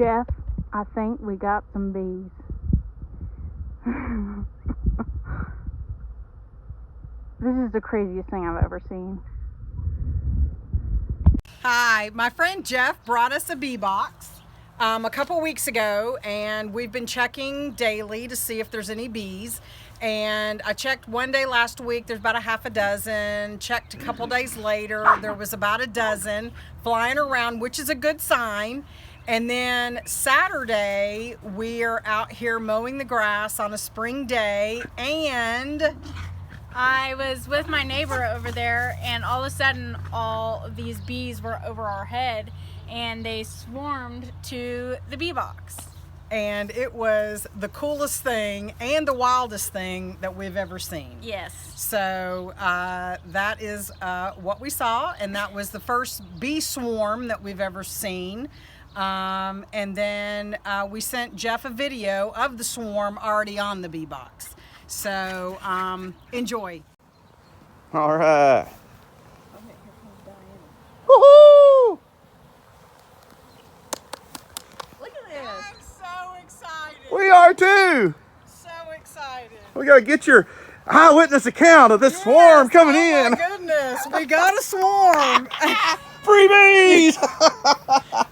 Jeff, I think we got some bees. This is the craziest thing I've ever seen. Hi, my friend Jeff brought us a bee box a couple weeks ago, and we've been checking daily to see if there's any bees. And I checked one day last week, there's about a half a dozen. Checked a couple days later, there was about a dozen flying around, which is a good sign. And then Saturday, we're out here mowing the grass on a spring day, and I was with my neighbor over there, and all of a sudden all of these bees were over our head, and they swarmed to the bee box. And it was the coolest thing and the wildest thing that we've ever seen. Yes. So that is what we saw, and that was the first bee swarm that we've ever seen. And then we sent Jeff a video of the swarm already on the bee box. So enjoy. All right. Woohoo! Look at this. I'm so excited. We are too. So excited. We gotta get your eyewitness account of this swarm coming in. Oh my goodness, we got a swarm. Free bees!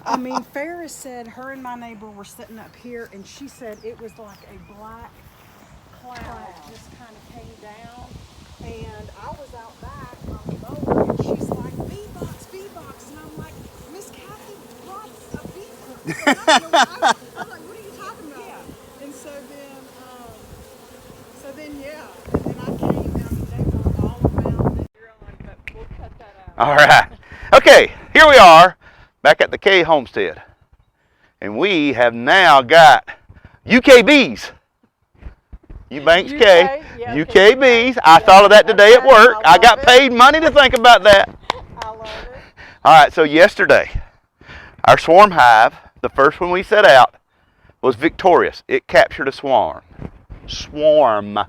I mean, Ferris said her and my neighbor were sitting up here, and she said it was like a black cloud just kind of came down, and I was out back on the mower, and she's like, bee box, and I'm like, Miss Kathy brought a bee box. I'm like, what are you talking about? Yeah. And so then, yeah, and then I came, and they were all around it. But we'll cut that out. All right. Okay, here we are back at the Kay Homestead, and we have now got UK bees. Eubanks K, yeah, UK bees. I thought of that today at work. I got paid money to think about that. I love it. All right, so yesterday, our swarm hive, the first one we set out, was victorious. It captured a swarm. Swarm. A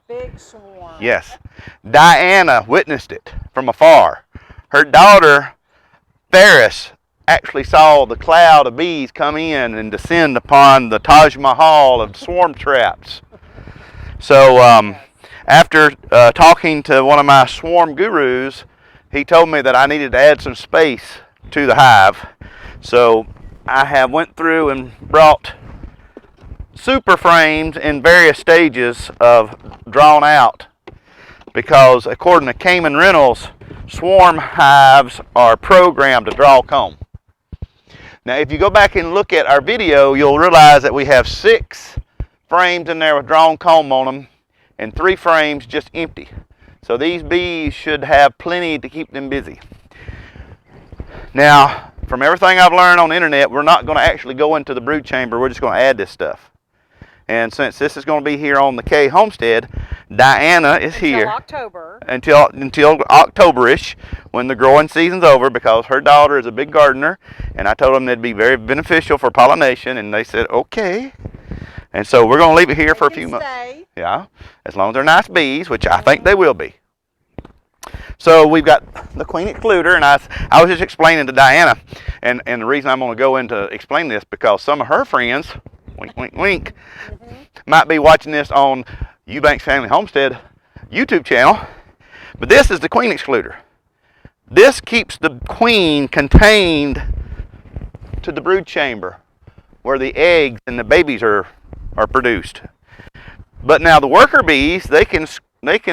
big swarm. Yes. Diana witnessed it from afar. Her daughter, Ferris, actually saw the cloud of bees come in and descend upon the Taj Mahal of swarm traps. So after talking to one of my swarm gurus, he told me that I needed to add some space to the hive. So I have went through and brought super frames in various stages of drawn out, because according to Cayman Reynolds, swarm hives are programmed to draw comb. Now if you go back and look at our video, you'll realize that we have 6 frames in there with drawn comb on them and 3 frames just empty. So these bees should have plenty to keep them busy. Now, from everything I've learned on the internet, we're not going to actually go into the brood chamber. We're just going to add this stuff. And since this is going to be here on the Kay Homestead, Diana is here October. until October-ish, when the growing season's over, because her daughter is a big gardener, and I told them they'd be very beneficial for pollination, and they said okay. And so we're going to leave it here for a few months. Yeah, as long as they're nice bees, which I think they will be. So we've got the queen excluder, and I was just explaining to Diana, and the reason I'm going to go into explain this, because some of her friends, wink, wink, wink, might be watching this on Eubanks Family Homestead YouTube channel, but this is the queen excluder. This keeps the queen contained to the brood chamber where the eggs and the babies are produced. But now the worker bees, they can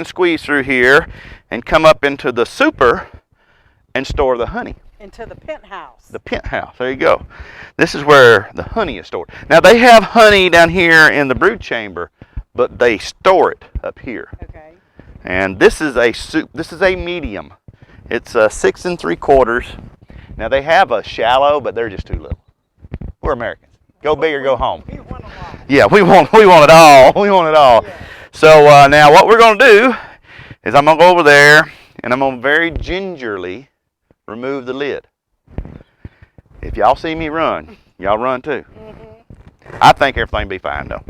squeeze through here and come up into the super and store the honey. Into the penthouse. The penthouse, there you go. This is where the honey is stored. Now they have honey down here in the brood chamber, but they store it up here. Okay. And this is a medium. It's 6 3/4. Now they have a shallow, but they're just too little. We're Americans. Go big or go home. We want a lot. Yeah, we want it all. We want it all. Yeah. So now what we're going to do is I'm going to go over there and I'm going to very gingerly remove the lid. If y'all see me run, y'all run too. I think everything will be fine though,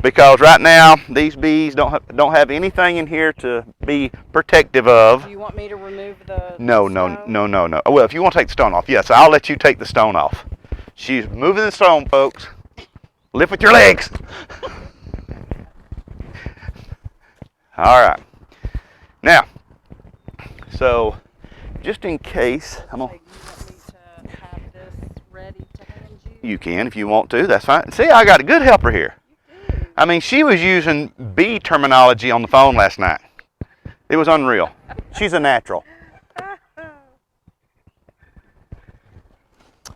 because right now these bees don't have anything in here to be protective of. Do you want me to remove the No. stone? No. Well, if you want to take the stone off, yes, I'll let you take the stone off. She's moving the stone, folks. Lift with your legs. All right. Now, so just in case, I'm gonna. You want me to have this ready to hand you? You can if you want to. That's fine. See, I got a good helper here. I mean, she was using bee terminology on the phone last night. It was unreal. She's a natural.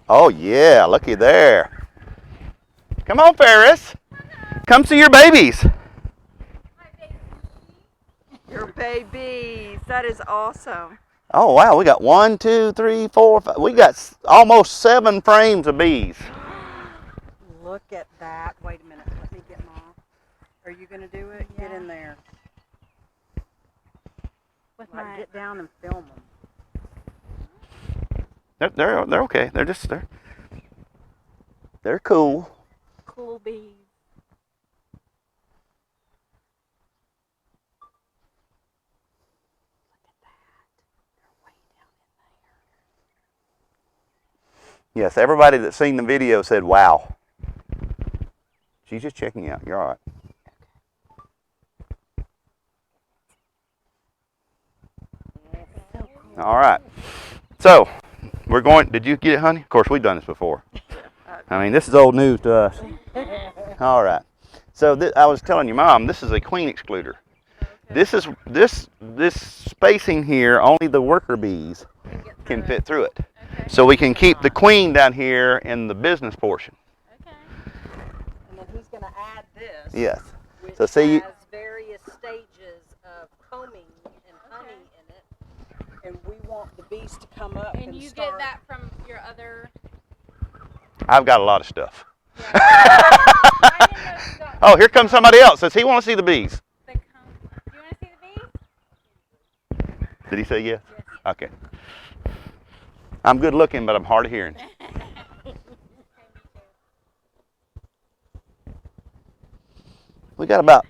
Oh yeah, looky there. Come on, Ferris. Come see your babies. Your babies. That is awesome. Oh wow, we got 1, 2, 3, 4, 5. We got almost 7 frames of bees. Look at that. Wait a minute. Let me get mine. Are you going to do it? Yeah. Get in there. With Like, my get down and film them. They're okay. They're cool. cool bees. Yes, everybody that's seen the video said, wow. She's just checking you out. You're all right. All right. So, we're going, did you get it, honey? Of course, we've done this before. I mean, this is old news to us. All right. So, I was telling your mom, this is a queen excluder. This is, this spacing here, only the worker bees can fit through it. So we can keep the queen down here in the business portion. Okay. And then he's going to add this. Yes. Which So see, has various stages of combing and honey in it. And we want the bees to come up and And you start. get that from your other. I've got a lot of stuff. Yeah. I didn't know if you got Oh, here comes somebody else. Does he want to see the bees? the do you want to see the bees? Did he say yes? Yes. Okay. I'm good looking, but I'm hard of hearing. We got about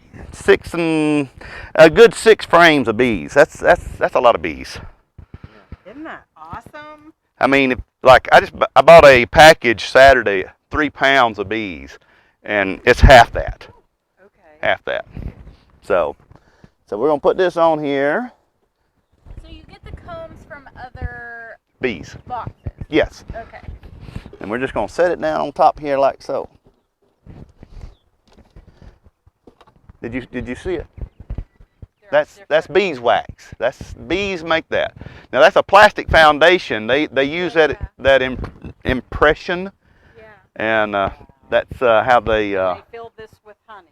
a good 6 frames of bees. That's a lot of bees. Isn't that awesome? I mean, I bought a package Saturday, 3 pounds of bees, and it's half that. Okay. Half that. So we're gonna put this on here. So you get the combs from other Bees. boxes. Yes. Okay. And we're just gonna set it down on top here like so. Did you see it? That's beeswax. Bees make that. Now that's a plastic foundation. They use that impression, Yeah. and that's how they. They fill this with honey.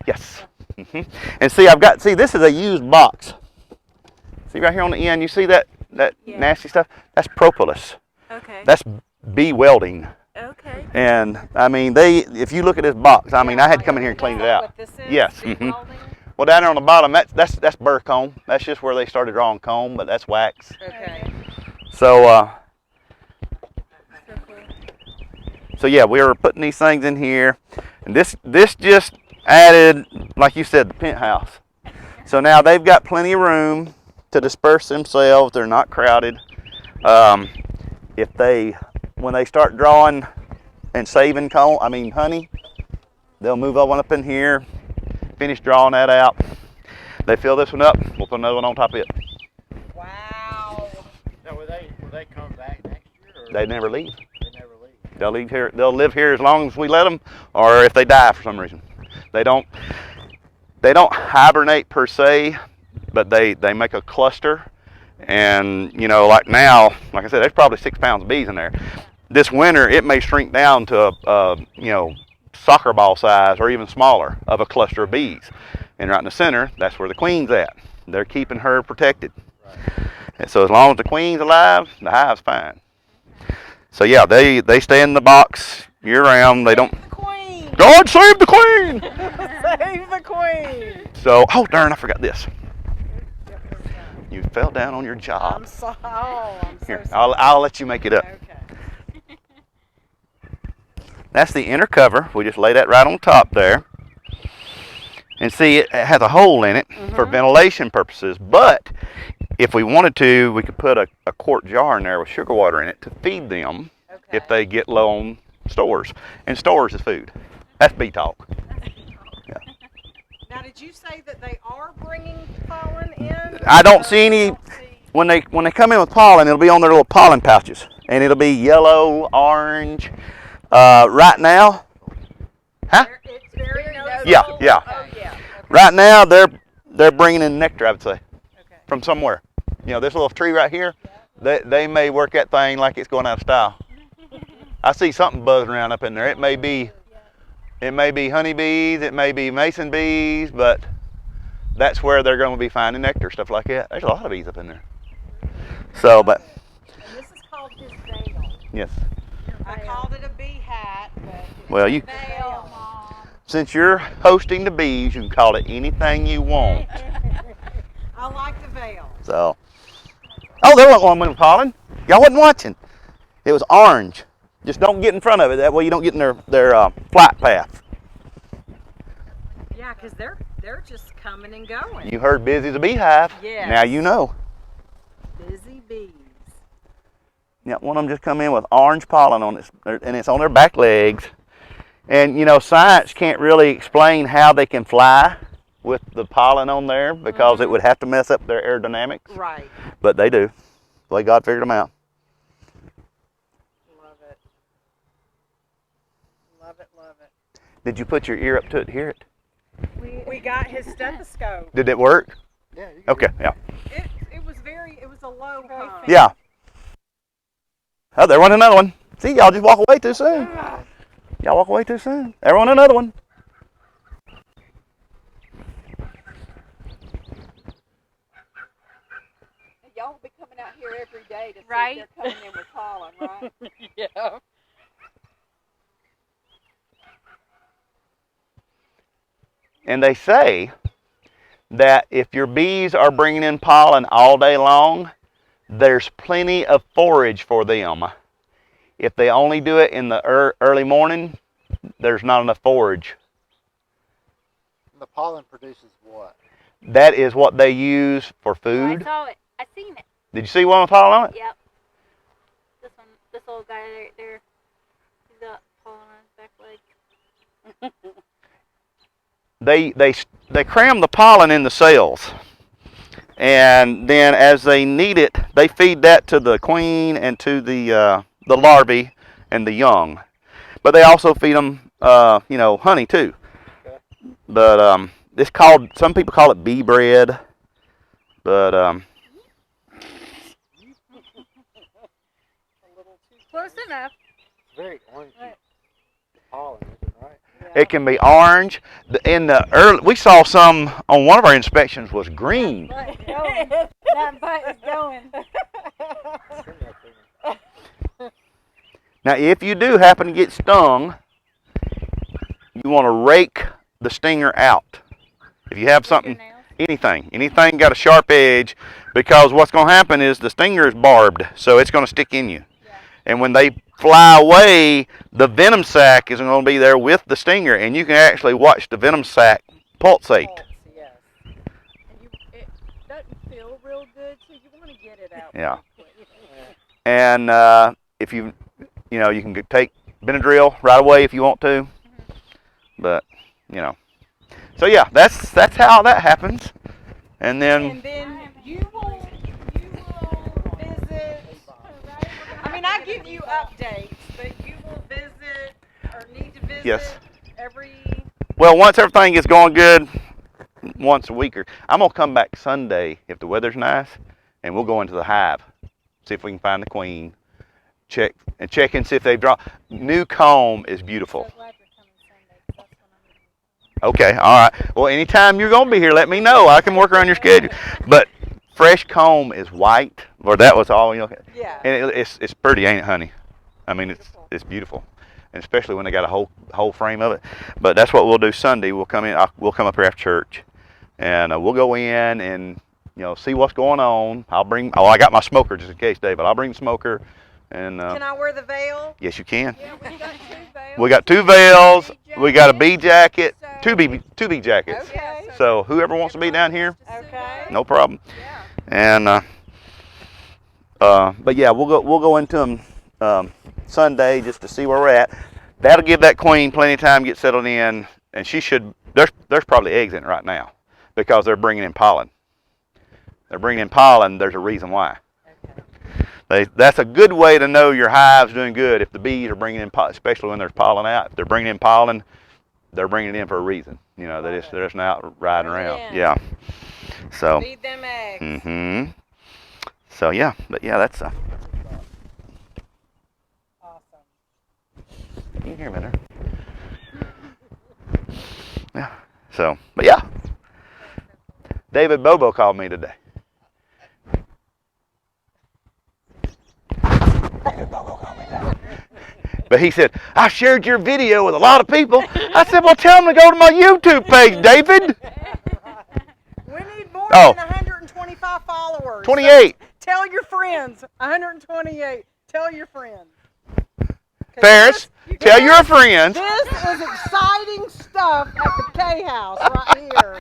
Yes. And see, this is a used box. See right here on the end, you see that Yeah. nasty stuff? That's propolis. Okay. That's bee welding. Okay. And I mean, if you look at this box, I mean, I had to come in here and clean it out. What this is? Yes. Bee Mhm. welding? Well, down there on the bottom, that's burr comb. That's just where they started drawing comb, but that's wax. Okay. So, So cool. so yeah, we were putting these things in here, and this just added, like you said, the penthouse. So now they've got plenty of room to disperse themselves. They're not crowded. When they start drawing and saving honey, they'll move on up in here, finish drawing that out. They fill this one up, we'll put another one on top of it. Wow. Now, will they come back next year? Or They never leave. they never leave? They'll leave here. They'll live here as long as we let them, or if they die for some reason. They don't hibernate per se, but they make a cluster. And like now, like I said, there's probably 6 pounds of bees in there. This winter, it may shrink down to a soccer ball size or even smaller of a cluster of bees. And right in the center, that's where the queen's at. They're keeping her protected. Right. And so as long as the queen's alive, the hive's fine. So yeah, they stay in the box year round. They don't. The queen. God save the queen! Save the queen. So, oh darn, I forgot this. You fell down on your job. I'm so Here, sorry. I'll let you make it up. Okay. That's the inner cover. We just lay that right on top there. And see, it has a hole in it for ventilation purposes. But if we wanted to, we could put a quart jar in there with sugar water in it to feed them if they get low on stores. And stores is food. That's bee talk. Now, did you say that they are bringing pollen in? I don't see any. When they come in with pollen, it'll be on their little pollen pouches, and it'll be yellow, orange. Right now, huh? It's very noticeable. Yeah, yeah. Oh, yeah. Right now, they're bringing in nectar, I would say, Okay. from somewhere. You know, this little tree right here, they may work that thing like it's going out of style. I see something buzzing around up in there. It may be honeybees, it may be mason bees, but that's where they're going to be finding nectar, stuff like that. There's a lot of bees up in there. So, but And this is called his veil. yes. I called it a bee hat, but it's Well, a you veil. since you're hosting the bees, you can call it anything you want. I like the veil. So, oh, there wasn't one with pollen. Y'all wasn't watching. It was orange. Just don't get in front of it. That way you don't get in their flight path. Yeah, because they're just coming and going. You heard busy as a beehive. Yes. Now you know. Busy bees. Yeah, one of them just come in with orange pollen on it, and it's on their back legs. And you know, science can't really explain how they can fly with the pollen on there because it would have to mess up their aerodynamics. Right. But they do. The way God figured them out. Love it. Love it, love it. Did you put your ear up to it to hear it? We got his stethoscope. Did it work? Yeah. You Okay, yeah. It was a low hum. Yeah. Oh, there went another one. See, y'all just walk away too soon. Y'all walk away too soon. There went another one. Y'all will be coming out here every day to see Right. if they're coming in with pollen, right? Yeah. And they say that if your bees are bringing in pollen all day long, there's plenty of forage for them. If they only do it in the early morning, there's not enough forage. The pollen produces what? That is what they use for I food. saw it. I seen it. Did you see one with pollen on it? Yep. This one, this old guy right there. He's got pollen on his back leg. They cram the pollen in the cells, and then as they need it, they feed that to the queen and to the larvae and the young. But they also feed them, honey too. Okay. But it's called. Some people call it bee bread. But Close enough. It's very orangey. Pollen, is it right? it can be orange. We saw some on one of our inspections was green. That butt is going. Now, if you do happen to get stung, you want to rake the stinger out. If you have something, anything got a sharp edge, because what's going to happen is the stinger is barbed, so it's going to stick in you. Yeah. And when they fly away, the venom sac is going to be there with the stinger, and you can actually watch the venom sac pulsate. Yes. And it doesn't feel real good, so you want to get it out. Yeah. pretty quick. And if you can take Benadryl right away if you want to. But, So yeah, that's how that happens. And then you will visit. I mean, I give you updates, but you will visit or need to visit Yes. every. well, once everything is going good, once a week I'm gonna come back Sunday if the weather's nice, and we'll go into the hive, see if we can find the queen, check and see if they've dropped. New comb is beautiful. Okay, all right. Well, anytime you're going to be here, let me know. I can work around your schedule. But fresh comb is white, or that was all, Yeah. And it's pretty, ain't it, honey? I mean, it's beautiful, and especially when they got a whole frame of it. But that's what we'll do Sunday. We'll come in. We'll come up here after church, and we'll go in and see what's going on. I got my smoker just in case, Dave. But I'll bring the smoker. And Can I wear the veil? yes, you can. Yeah, we got 2 veils. We got 2 veils. We got a bee jacket. Two bee jackets. Okay. So whoever wants to be down here, Okay. no problem. Yeah. And but yeah, we'll go into them Sunday just to see where we're at. That'll give that queen plenty of time to get settled in, and she should. There's probably eggs in it right now because they're bringing in pollen. They're bringing in pollen. There's a reason why. That's a good way to know your hive's doing good if the bees are bringing in pollen, especially when there's pollen out. If they're bringing in pollen, they're bringing it in for a reason. You know, they're just not riding around. Yeah. So. Feed them eggs. Mm-hmm. So yeah, but yeah, that's Awesome. You can hear me there. Yeah. So, but yeah. David Bobo called me today. David Bobo called me today. But he said, I shared your video with a lot of people. I said, well, tell them to go to my YouTube page, David. We need more Oh. than 125 followers. 28. So tell your friends. 128. Tell your friends. Ferris, tell your friends. This is exciting stuff at the Kay house right here.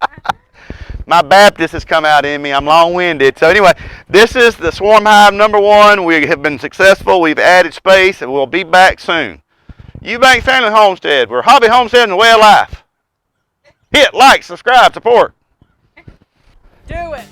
My Baptist has come out in me. I'm long-winded. So anyway, this is the swarm hive #1. We have been successful. We've added space, and we'll be back soon. Eubank Family Homestead. We're hobby homestead and the way of life. Hit like, subscribe, support. Do it.